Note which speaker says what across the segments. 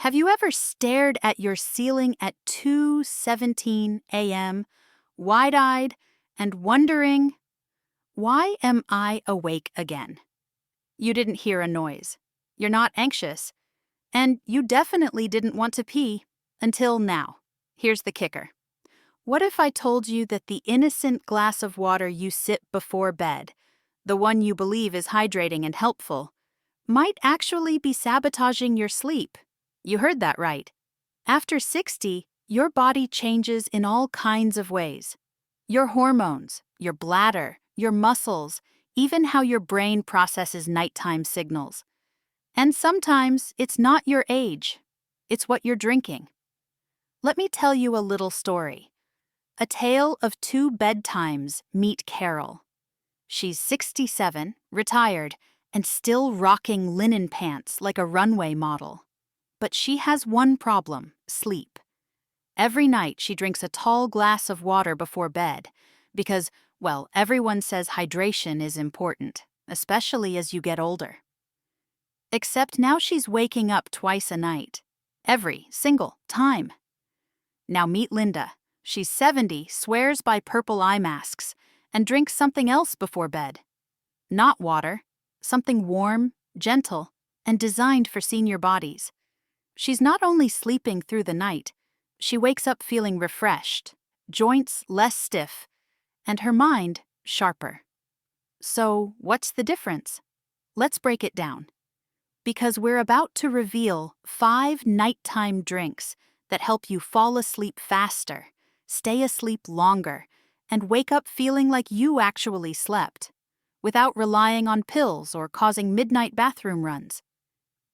Speaker 1: Have you ever stared at your ceiling at 2:17 a.m., wide-eyed and wondering, why am I awake again? You didn't hear a noise. You're not anxious. And you definitely didn't want to pee until now. Here's the kicker. What if I told you that the innocent glass of water you sip before bed, the one you believe is hydrating and helpful, might actually be sabotaging your sleep? You heard that right. After 60, your body changes in all kinds of ways. Your hormones, your bladder, your muscles, even how your brain processes nighttime signals. And sometimes it's not your age, it's what you're drinking. Let me tell you a little story. A tale of two bedtimes meet Carol. She's 67, retired, and still rocking linen pants like a runway model. But she has one problem: sleep. Every night she drinks a tall glass of water before bed because, well, everyone says hydration is important, especially as you get older. Except now she's waking up twice a night. Every single time. Now meet Linda. She's 70, swears by purple eye masks, and drinks something else before bed. Not water, something warm, gentle, and designed for senior bodies. She's not only sleeping through the night, she wakes up feeling refreshed, joints less stiff, and her mind sharper. So, what's the difference? Let's break it down. Because we're about to reveal 5 nighttime drinks that help you fall asleep faster, stay asleep longer, and wake up feeling like you actually slept, without relying on pills or causing midnight bathroom runs.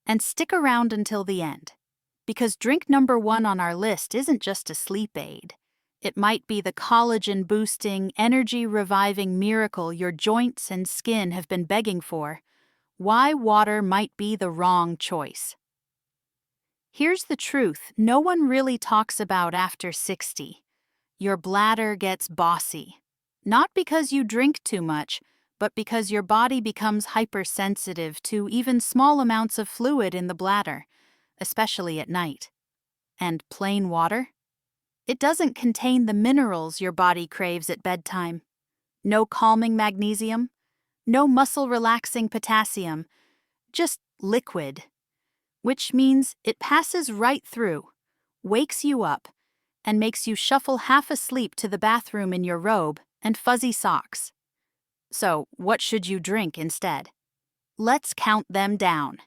Speaker 1: And stick around until the end, because drink number 1 on our list isn't just a sleep aid. It might be the collagen-boosting, energy-reviving miracle your joints and skin have been begging for. Why water might be the wrong choice. Here's the truth no one really talks about after 60. Your bladder gets bossy. Not because you drink too much, but because your body becomes hypersensitive to even small amounts of fluid in the bladder, especially at night. And plain water? It doesn't contain the minerals your body craves at bedtime. No calming magnesium, no muscle-relaxing potassium, just liquid. Which means it passes right through, wakes you up, and makes you shuffle half asleep to the bathroom in your robe and fuzzy socks. So, what should you drink instead? Let's count them down.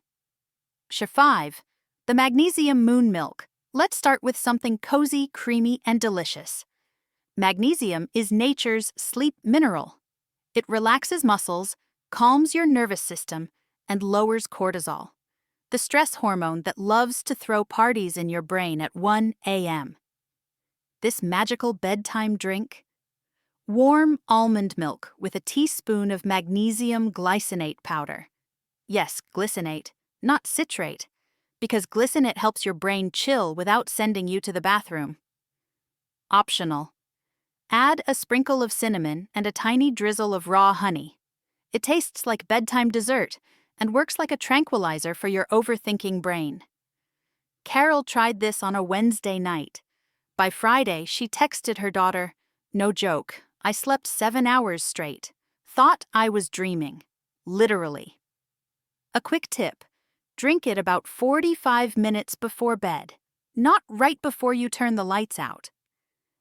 Speaker 1: 5. The Magnesium Moon Milk. Let's start with something cozy, creamy, and delicious. Magnesium is nature's sleep mineral. It relaxes muscles, calms your nervous system, and lowers cortisol, the stress hormone that loves to throw parties in your brain at 1 a.m. This magical bedtime drink? Warm almond milk with a teaspoon of magnesium glycinate powder. Yes, glycinate, not citrate, because glycinate helps your brain chill without sending you to the bathroom. Optional. Add a sprinkle of cinnamon and a tiny drizzle of raw honey. It tastes like bedtime dessert and works like a tranquilizer for your overthinking brain. Carol tried this on a Wednesday night. By Friday, she texted her daughter, "No joke, I slept 7 hours straight. Thought I was dreaming. Literally." A quick tip. Drink it about 45 minutes before bed, not right before you turn the lights out.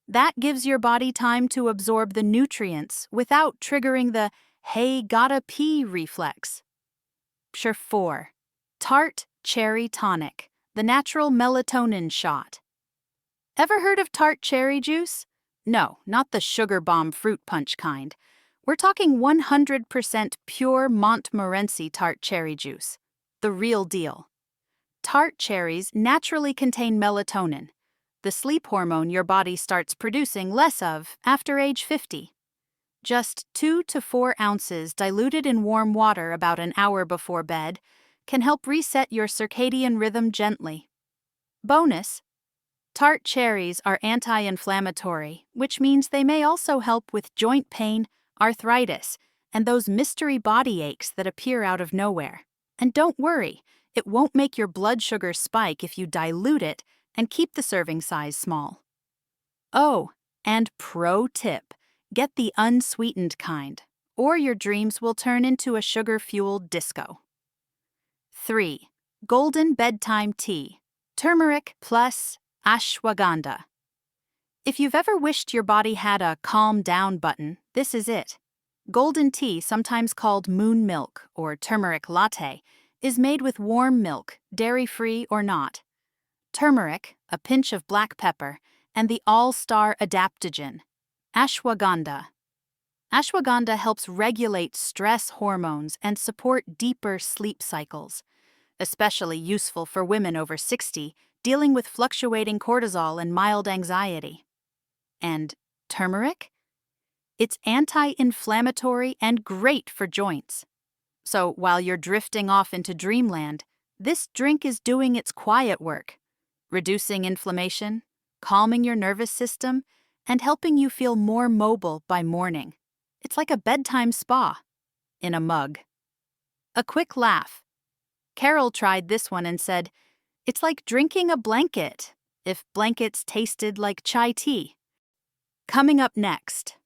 Speaker 1: That gives your body time to absorb the nutrients without triggering the "hey, gotta pee" reflex. 4. Tart Cherry Tonic, the natural melatonin shot. Ever heard of tart cherry juice? No, not the sugar bomb fruit punch kind. We're talking 100% pure Montmorency tart cherry juice. The real deal. Tart cherries naturally contain melatonin, the sleep hormone your body starts producing less of after age 50. Just 2 to 4 ounces diluted in warm water about an hour before bed can help reset your circadian rhythm gently. Bonus: tart cherries are anti-inflammatory, which means they may also help with joint pain, arthritis, and those mystery body aches that appear out of nowhere. And don't worry, It won't make your blood sugar spike if you dilute it and keep the serving size small. Oh, and pro tip, get the unsweetened kind, or your dreams will turn into a sugar-fueled disco. 3. Golden bedtime tea, turmeric plus ashwagandha. If you've ever wished your body had a calm down button, this is it. Golden tea, sometimes called moon milk or turmeric latte, is made with warm milk, dairy-free or not. Turmeric, a pinch of black pepper, and the all-star adaptogen, ashwagandha. Ashwagandha helps regulate stress hormones and support deeper sleep cycles, especially useful for women over 60 dealing with fluctuating cortisol and mild anxiety. And turmeric? It's anti-inflammatory and great for joints. So while you're drifting off into dreamland, this drink is doing its quiet work, reducing inflammation, calming your nervous system, and helping you feel more mobile by morning. It's like a bedtime spa in a mug. A quick laugh. Carol tried this one and said, "It's like drinking a blanket, if blankets tasted like chai tea." Coming up next.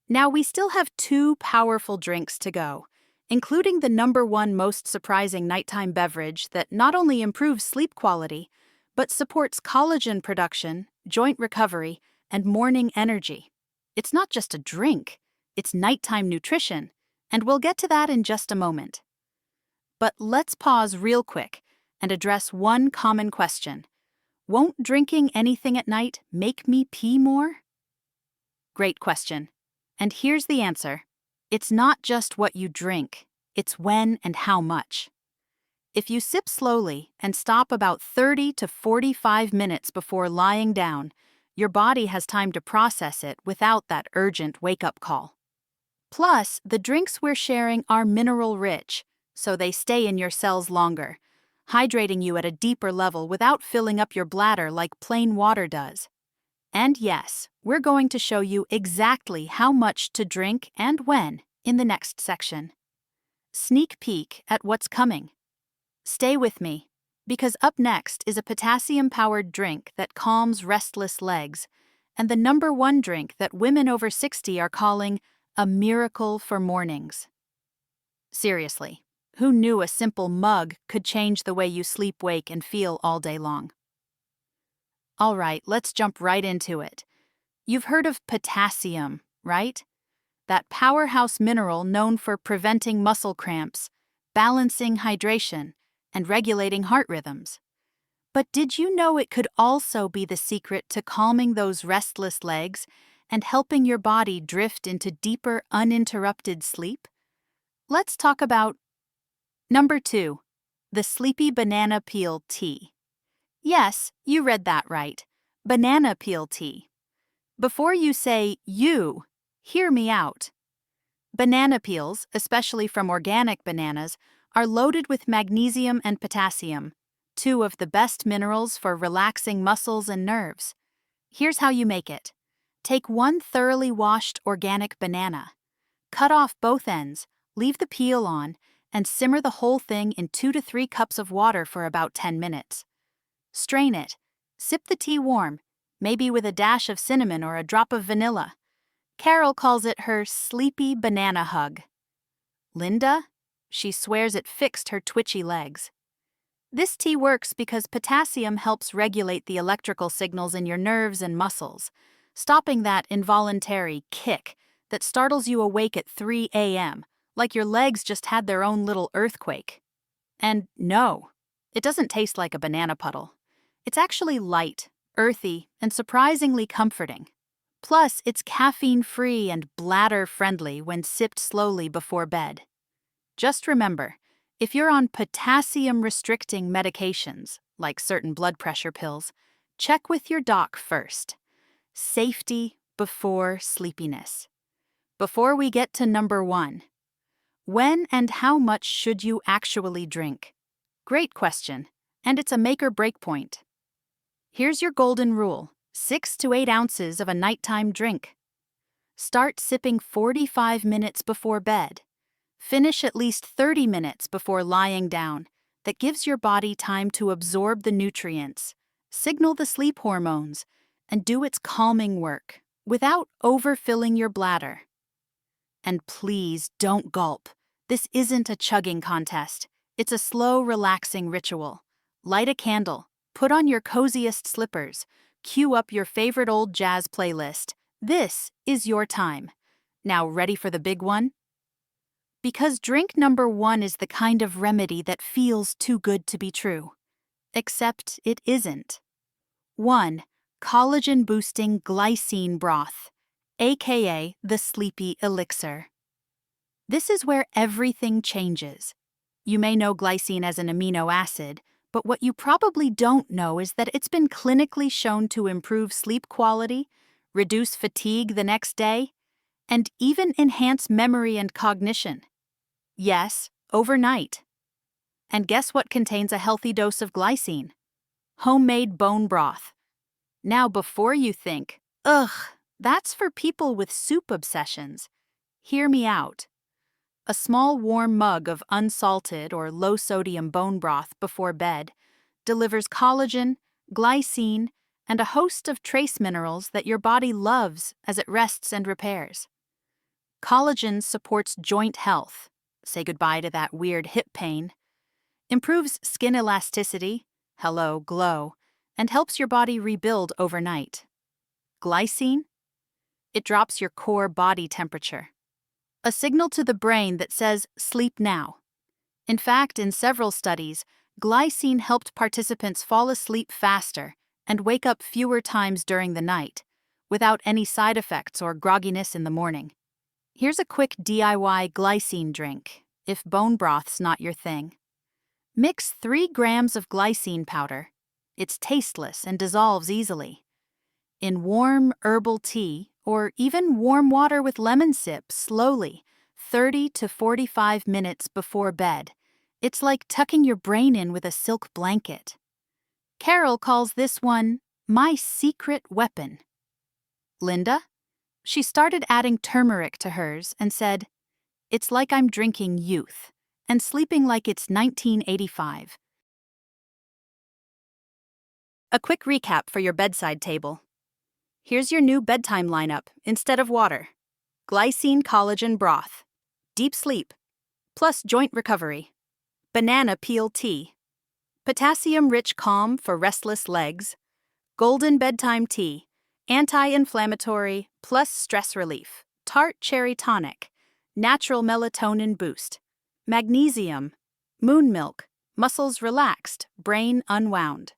Speaker 1: Now we still have 2 powerful drinks to go, including the #1 most surprising nighttime beverage that not only improves sleep quality, but supports collagen production, joint recovery, and morning energy. It's not just a drink, it's nighttime nutrition, and we'll get to that in just a moment. But let's pause real quick and address one common question. Won't drinking anything at night make me pee more? Great question. And here's the answer. It's not just what you drink, it's when and how much. If you sip slowly and stop about 30 to 45 minutes before lying down, your body has time to process it without that urgent wake-up call. Plus, the drinks we're sharing are mineral-rich, so they stay in your cells longer, hydrating you at a deeper level without filling up your bladder like plain water does. And yes, we're going to show you exactly how much to drink and when in the next section. Sneak peek at what's coming. Stay with me, because up next is a potassium-powered drink that calms restless legs, and the #1 drink that women over 60 are calling a miracle for mornings. Seriously, who knew a simple mug could change the way you sleep, wake, and feel all day long? All right, let's jump right into it. You've heard of potassium, right? That powerhouse mineral known for preventing muscle cramps, balancing hydration, and regulating heart rhythms. But did you know it could also be the secret to calming those restless legs and helping your body drift into deeper, uninterrupted sleep? Let's talk about #2, the sleepy banana peel tea. Yes, you read that right. Banana peel tea. Before you say you, hear me out. Banana peels, especially from organic bananas, are loaded with magnesium and potassium, 2 of the best minerals for relaxing muscles and nerves. Here's how you make it. Take 1 thoroughly washed organic banana. Cut off both ends, leave the peel on, and simmer the whole thing in 2 to 3 cups of water for about 10 minutes. Strain it. Sip the tea warm, maybe with a dash of cinnamon or a drop of vanilla. Carol calls it her sleepy banana hug. Linda? She swears it fixed her twitchy legs. This tea works because potassium helps regulate the electrical signals in your nerves and muscles, stopping that involuntary kick that startles you awake at 3 a.m., like your legs just had their own little earthquake. And no, it doesn't taste like a banana puddle. It's actually light, earthy, and surprisingly comforting. Plus, it's caffeine-free and bladder-friendly when sipped slowly before bed. Just remember, if you're on potassium-restricting medications, like certain blood pressure pills, check with your doc first. Safety before sleepiness. Before we get to #1, when and how much should you actually drink? Great question, and it's a make-or-break point. Here's your golden rule: 6 to 8 ounces of a nighttime drink. Start sipping 45 minutes before bed. Finish at least 30 minutes before lying down, that gives your body time to absorb the nutrients, signal the sleep hormones, and do its calming work without overfilling your bladder. And please don't gulp. This isn't a chugging contest. It's a slow, relaxing ritual. Light a candle, put on your coziest slippers, cue up your favorite old jazz playlist. This is your time. Now, ready for the big one? Because drink number 1 is the kind of remedy that feels too good to be true. Except it isn't. 1. Collagen-boosting glycine broth, aka the sleepy elixir. This is where everything changes. You may know glycine as an amino acid, but what you probably don't know is that it's been clinically shown to improve sleep quality, reduce fatigue the next day, and even enhance memory and cognition. Yes, overnight. And guess what contains a healthy dose of glycine? Homemade bone broth. Now, before you think, ugh, that's for people with soup obsessions, hear me out. A small warm mug of unsalted or low-sodium bone broth before bed delivers collagen, glycine, and a host of trace minerals that your body loves as it rests and repairs. Collagen supports joint health, say goodbye to that weird hip pain, improves skin elasticity, hello, glow, and helps your body rebuild overnight. Glycine? It drops your core body temperature. A signal to the brain that says, sleep now. In fact, in several studies, glycine helped participants fall asleep faster and wake up fewer times during the night, without any side effects or grogginess in the morning. Here's a quick DIY glycine drink, if bone broth's not your thing. Mix 3 grams of glycine powder. It's tasteless and dissolves easily. In warm herbal tea, or even warm water with lemon sip slowly, 30 to 45 minutes before bed. It's like tucking your brain in with a silk blanket. Carol calls this one, my secret weapon. Linda? She started adding turmeric to hers and said, it's like I'm drinking youth and sleeping like it's 1985. A quick recap for your bedside table. Here's your new bedtime lineup instead of water. Glycine collagen broth, deep sleep, plus joint recovery, banana peel tea, potassium-rich calm for restless legs, golden bedtime tea, anti-inflammatory plus stress relief, tart cherry tonic, natural melatonin boost, magnesium, moon milk, muscles relaxed, brain unwound.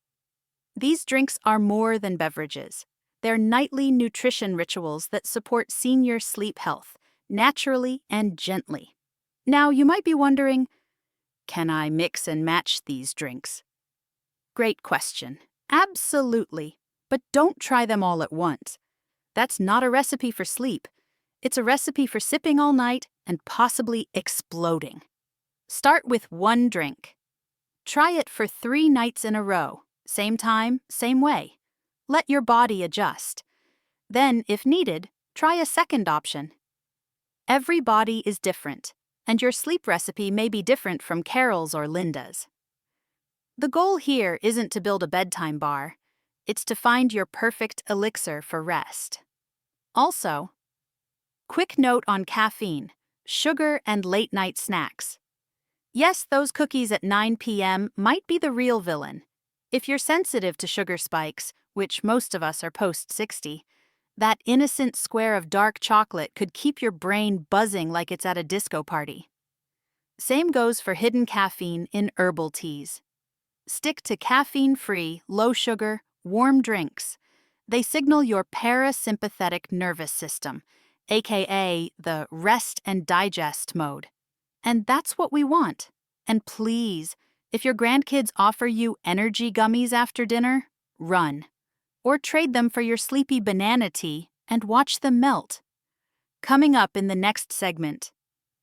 Speaker 1: These drinks are more than beverages. They're nightly nutrition rituals that support senior sleep health, naturally and gently. Now, you might be wondering, can I mix and match these drinks? Great question. Absolutely. But don't try them all at once. That's not a recipe for sleep. It's a recipe for sipping all night and possibly exploding. Start with 1 drink. Try it for 3 nights in a row. Same time, same way. Let your body adjust. Then, if needed, try a second option. Every body is different, and your sleep recipe may be different from Carol's or Linda's. The goal here isn't to build a bedtime bar. It's to find your perfect elixir for rest. Also, quick note on caffeine, sugar, and late-night snacks. Yes, those cookies at 9 p.m. might be the real villain. If you're sensitive to sugar spikes, which most of us are post-60, that innocent square of dark chocolate could keep your brain buzzing like it's at a disco party. Same goes for hidden caffeine in herbal teas. Stick to caffeine-free, low-sugar, warm drinks. They signal your parasympathetic nervous system, aka the rest and digest mode. And that's what we want. And please, if your grandkids offer you energy gummies after dinner, run. Or trade them for your sleepy banana tea and watch them melt. Coming up in the next segment,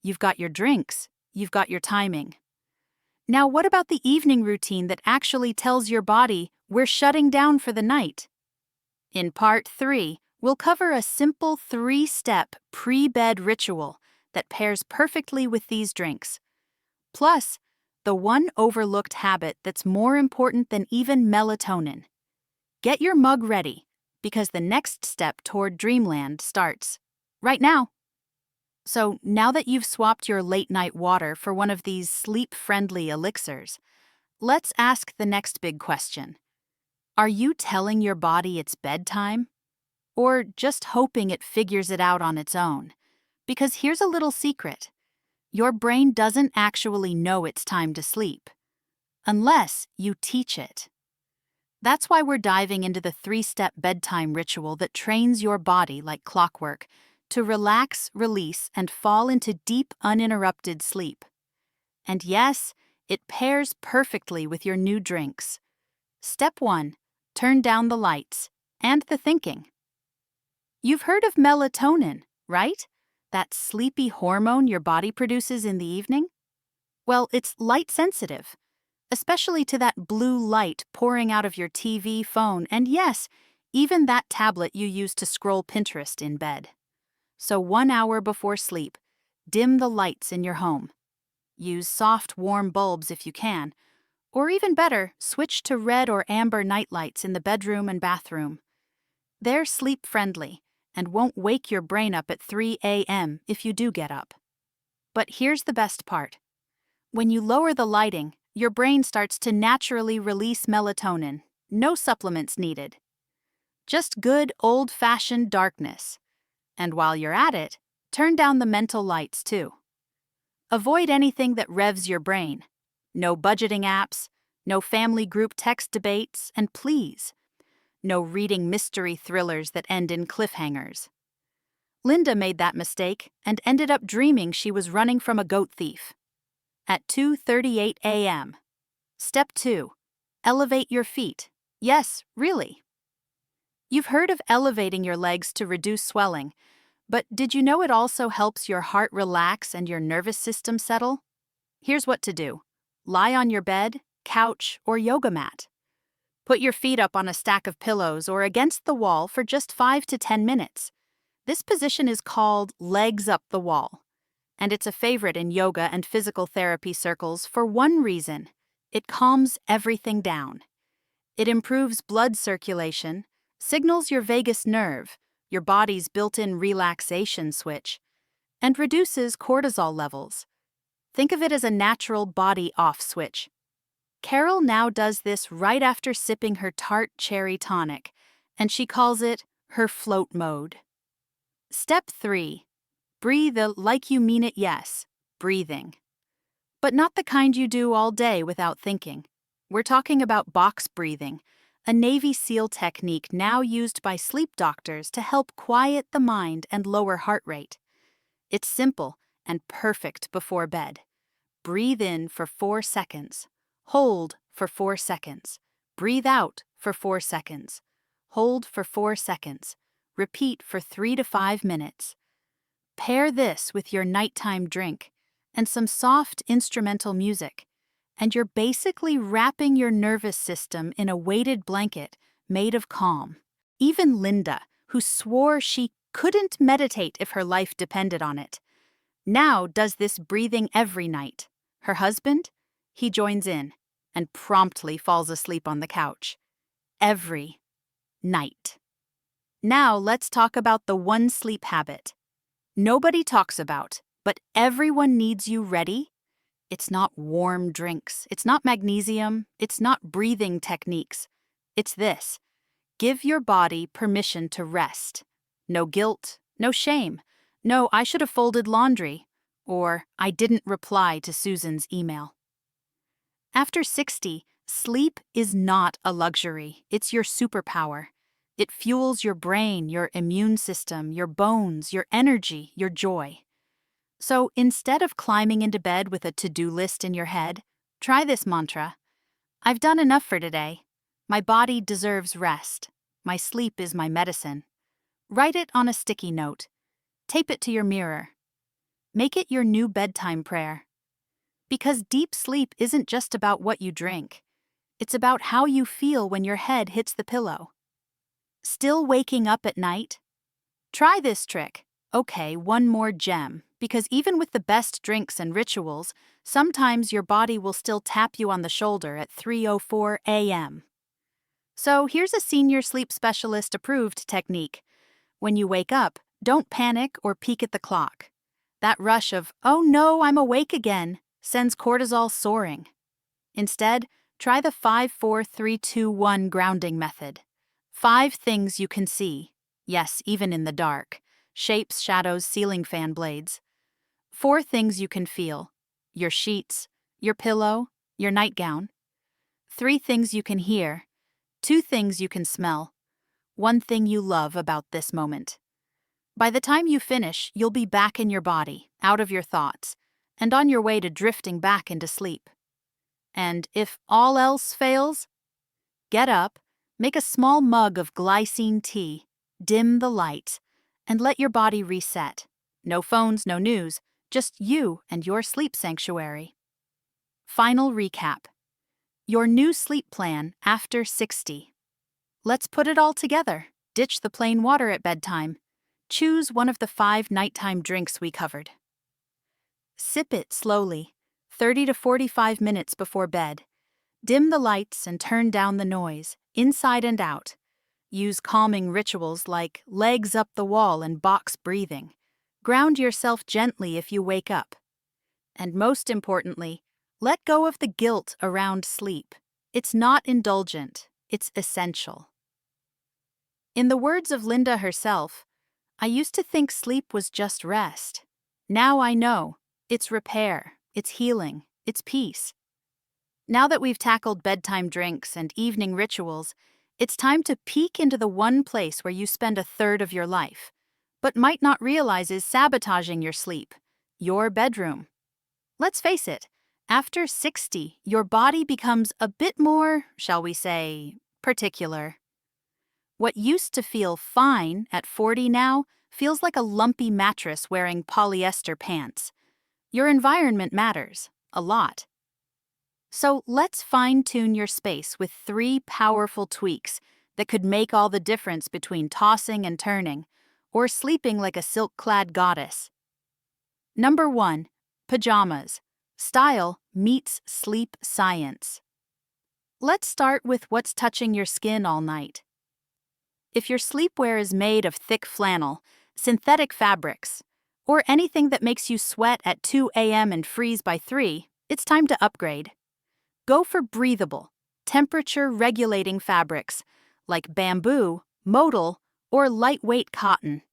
Speaker 1: you've got your drinks, you've got your timing. Now, what about the evening routine that actually tells your body we're shutting down for the night? In part 3, we'll cover a simple 3-step pre-bed ritual that pairs perfectly with these drinks. Plus, the one overlooked habit that's more important than even melatonin. Get your mug ready, because the next step toward dreamland starts right now. So, now that you've swapped your late-night water for one of these sleep-friendly elixirs, let's ask the next big question. Are you telling your body it's bedtime? Or just hoping it figures it out on its own? Because here's a little secret. Your brain doesn't actually know it's time to sleep, unless you teach it. That's why we're diving into the 3-step bedtime ritual that trains your body like clockwork to relax, release, and fall into deep, uninterrupted sleep. And yes, it pairs perfectly with your new drinks. Step 1. Turn down the lights and the thinking. You've heard of melatonin, right? That sleepy hormone your body produces in the evening? Well, it's light sensitive, especially to that blue light pouring out of your TV, phone, and yes, even that tablet you use to scroll Pinterest in bed. So 1 hour before sleep, dim the lights in your home. Use soft, warm bulbs if you can, or even better, switch to red or amber nightlights in the bedroom and bathroom. They're sleep-friendly and won't wake your brain up at 3 a.m. if you do get up. But here's the best part. When you lower the lighting, your brain starts to naturally release melatonin. No supplements needed. Just good, old-fashioned darkness. And while you're at it, turn down the mental lights too. Avoid anything that revs your brain. No budgeting apps, no family group text debates, and please, no reading mystery thrillers that end in cliffhangers. Linda made that mistake and ended up dreaming she was running from a goat thief. At 2:38 a.m. Step 2. Elevate your feet. Yes, really. You've heard of elevating your legs to reduce swelling, but did you know it also helps your heart relax and your nervous system settle? Here's what to do. Lie on your bed, couch, or yoga mat. Put your feet up on a stack of pillows or against the wall for just 5 to 10 minutes. This position is called legs up the wall, and it's a favorite in yoga and physical therapy circles for one reason. It calms everything down. It improves blood circulation, signals your vagus nerve, your body's built-in relaxation switch, and reduces cortisol levels. Think of it as a natural body-off switch. Carol now does this right after sipping her tart cherry tonic, and she calls it her float mode. Step 3. Breathe the like you mean it yes, breathing. But not the kind you do all day without thinking. We're talking about box breathing, a Navy SEAL technique now used by sleep doctors to help quiet the mind and lower heart rate. It's simple and perfect before bed. Breathe in for 4 seconds. Hold for 4 seconds. Breathe out for 4 seconds. Hold for 4 seconds. Repeat for 3 to 5 minutes. Pair this with your nighttime drink and some soft instrumental music, and you're basically wrapping your nervous system in a weighted blanket made of calm. Even Linda, who swore she couldn't meditate if her life depended on it, now does this breathing every night. Her husband? He joins in and promptly falls asleep on the couch. Every night. Now let's talk about the one sleep habit nobody talks about, but everyone needs you ready. It's not warm drinks, it's not magnesium, it's not breathing techniques. It's this. Give your body permission to rest. No guilt, no shame. No, I should have folded laundry. Or, I didn't reply to Susan's email. After 60, sleep is not a luxury. It's your superpower. It fuels your brain, your immune system, your bones, your energy, your joy. So instead of climbing into bed with a to-do list in your head, try this mantra. I've done enough for today. My body deserves rest. My sleep is my medicine. Write it on a sticky note. Tape it to your mirror. Make it your new bedtime prayer. Because deep sleep isn't just about what you drink. It's about how you feel when your head hits the pillow. Still waking up at night? Try this trick. Okay, one more gem, because even with the best drinks and rituals, sometimes your body will still tap you on the shoulder at 3:04 a.m. So here's a senior sleep specialist approved technique. When you wake up, don't panic or peek at the clock. That rush of, "Oh no, I'm awake again," sends cortisol soaring. Instead, try the 5-4-3-2-1 grounding method. 5 things you can see. Yes, even in the dark. Shapes, shadows, ceiling fan blades. 4 things you can feel. Your sheets, your pillow, your nightgown. 3 things you can hear. 2 things you can smell. 1 thing you love about this moment. By the time you finish, you'll be back in your body, out of your thoughts, and on your way to drifting back into sleep. And if all else fails, get up, make a small mug of glycine tea, dim the lights, and let your body reset. No phones, no news, just you and your sleep sanctuary. Final recap. Your new sleep plan after 60. Let's put it all together. Ditch the plain water at bedtime. Choose one of the 5 nighttime drinks we covered. Sip it slowly, 30 to 45 minutes before bed. Dim the lights and turn down the noise, inside and out. Use calming rituals like legs up the wall and box breathing. Ground yourself gently if you wake up. And most importantly, let go of the guilt around sleep. It's not indulgent, it's essential. In the words of Linda herself, "I used to think sleep was just rest. Now I know. It's repair, it's healing, it's peace." Now that we've tackled bedtime drinks and evening rituals, it's time to peek into the one place where you spend a third of your life, but might not realize is sabotaging your sleep: your bedroom. Let's face it, after 60, your body becomes a bit more, shall we say, particular. What used to feel fine at 40 now feels like a lumpy mattress wearing polyester pants. Your environment matters, a lot. So let's fine-tune your space with 3 powerful tweaks that could make all the difference between tossing and turning, or sleeping like a silk-clad goddess. Number 1, pajamas. Style meets sleep science. Let's start with what's touching your skin all night. If your sleepwear is made of thick flannel, synthetic fabrics, or anything that makes you sweat at 2 a.m. and freeze by 3, it's time to upgrade. Go for breathable, temperature-regulating fabrics like bamboo, modal, or lightweight cotton.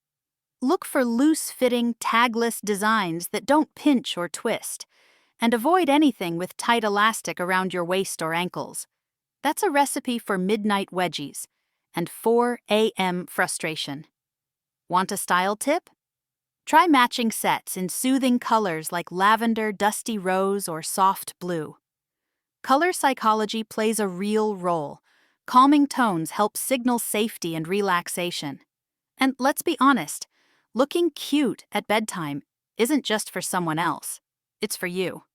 Speaker 1: Look for loose-fitting, tagless designs that don't pinch or twist, and avoid anything with tight elastic around your waist or ankles. That's a recipe for midnight wedgies and 4 a.m. frustration. Want a style tip? Try matching sets in soothing colors like lavender, dusty rose, or soft blue. Color psychology plays a real role. Calming tones help signal safety and relaxation. And let's be honest, looking cute at bedtime isn't just for someone else. It's for you.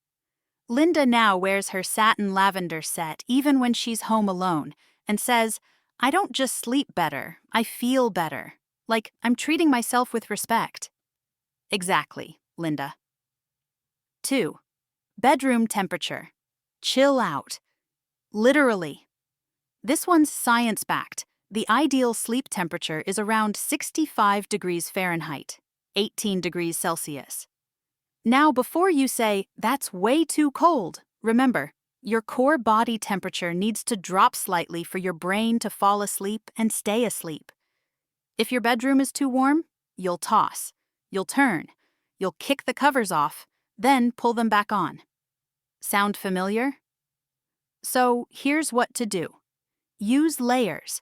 Speaker 1: Linda now wears her satin lavender set even when she's home alone and says, "I don't just sleep better, I feel better. Like I'm treating myself with respect." Exactly, Linda. 2. Bedroom temperature. Chill out. Literally. This one's science-backed. The ideal sleep temperature is around 65 degrees Fahrenheit, 18 degrees Celsius. Now, before you say, "That's way too cold," remember, your core body temperature needs to drop slightly for your brain to fall asleep and stay asleep. If your bedroom is too warm, you'll toss, you'll turn, you'll kick the covers off, then pull them back on. Sound familiar? So here's what to do. Use layers.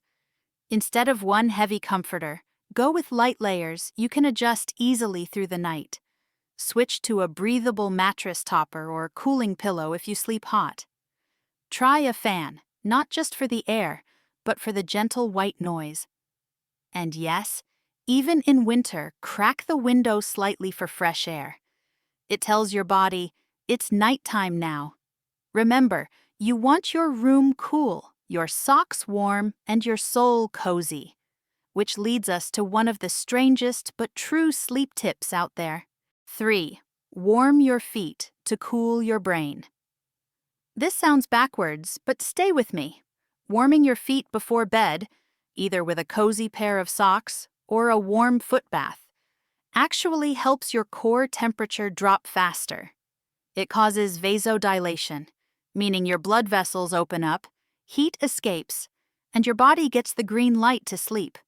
Speaker 1: Instead of one heavy comforter, go with light layers you can adjust easily through the night. Switch to a breathable mattress topper or cooling pillow if you sleep hot. Try a fan, not just for the air, but for the gentle white noise. And yes, even in winter, crack the window slightly for fresh air. It tells your body, it's nighttime now. Remember, you want your room cool, your socks warm, and your soul cozy. Which leads us to one of the strangest but true sleep tips out there. 3. Warm your feet to cool your brain. This sounds backwards, but stay with me. Warming your feet before bed, either with a cozy pair of socks or a warm foot bath, actually helps your core temperature drop faster. It causes vasodilation, meaning your blood vessels open up, heat escapes, and your body gets the green light to sleep.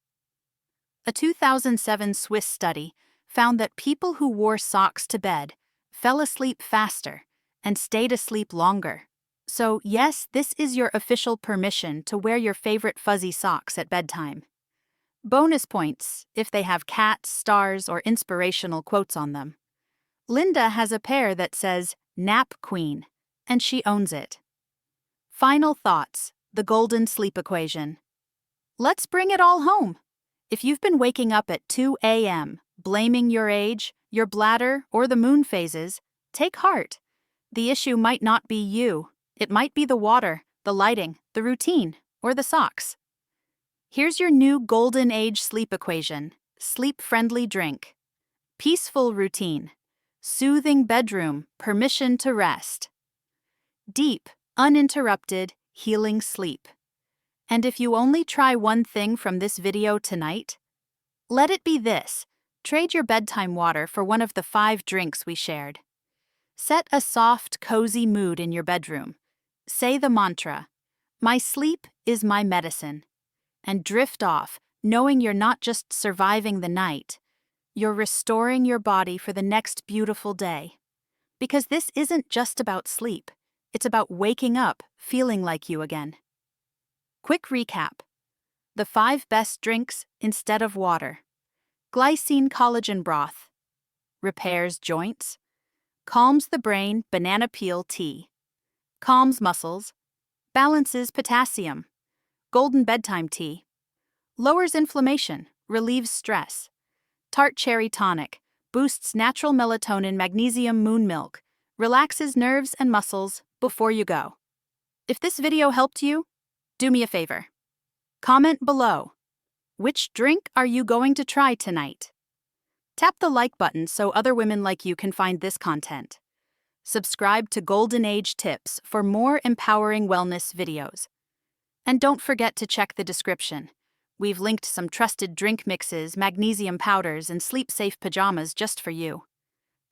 Speaker 1: A 2007 Swiss study found that people who wore socks to bed fell asleep faster and stayed asleep longer. So yes, this is your official permission to wear your favorite fuzzy socks at bedtime. Bonus points if they have cats, stars, or inspirational quotes on them. Linda has a pair that says, "Nap Queen," and she owns it. Final thoughts, the golden sleep equation. Let's bring it all home. If you've been waking up at 2 a.m., blaming your age, your bladder, or the moon phases, take heart. The issue might not be you. It might be the water, the lighting, the routine, or the socks. Here's your new golden age sleep equation. Sleep-friendly drink. Peaceful routine. Soothing bedroom, permission to rest. Deep, uninterrupted, healing sleep. And if you only try one thing from this video tonight, let it be this. Trade your bedtime water for one of the 5 drinks we shared. Set a soft, cozy mood in your bedroom. Say the mantra, "My sleep is my medicine," and drift off, knowing you're not just surviving the night, you're restoring your body for the next beautiful day. Because this isn't just about sleep, it's about waking up feeling like you again. Quick recap. The 5 best drinks instead of water. Glycine collagen broth. Repairs joints. Calms the brain banana peel tea. Calms muscles. Balances potassium. Golden bedtime tea. Lowers inflammation, relieves stress. Tart cherry tonic, boosts natural melatonin magnesium moon milk, relaxes nerves and muscles before you go. If this video helped you, do me a favor. Comment below. Which drink are you going to try tonight? Tap the like button so other women like you can find this content. Subscribe to Golden Age Tips for more empowering wellness videos. And don't forget to check the description. We've linked some trusted drink mixes, magnesium powders, and sleep-safe pajamas just for you.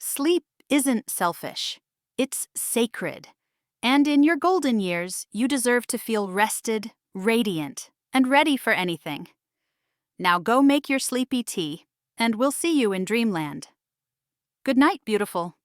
Speaker 1: Sleep isn't selfish. It's sacred. And in your golden years, you deserve to feel rested, radiant, and ready for anything. Now go make your sleepy tea, and we'll see you in dreamland. Good night, beautiful.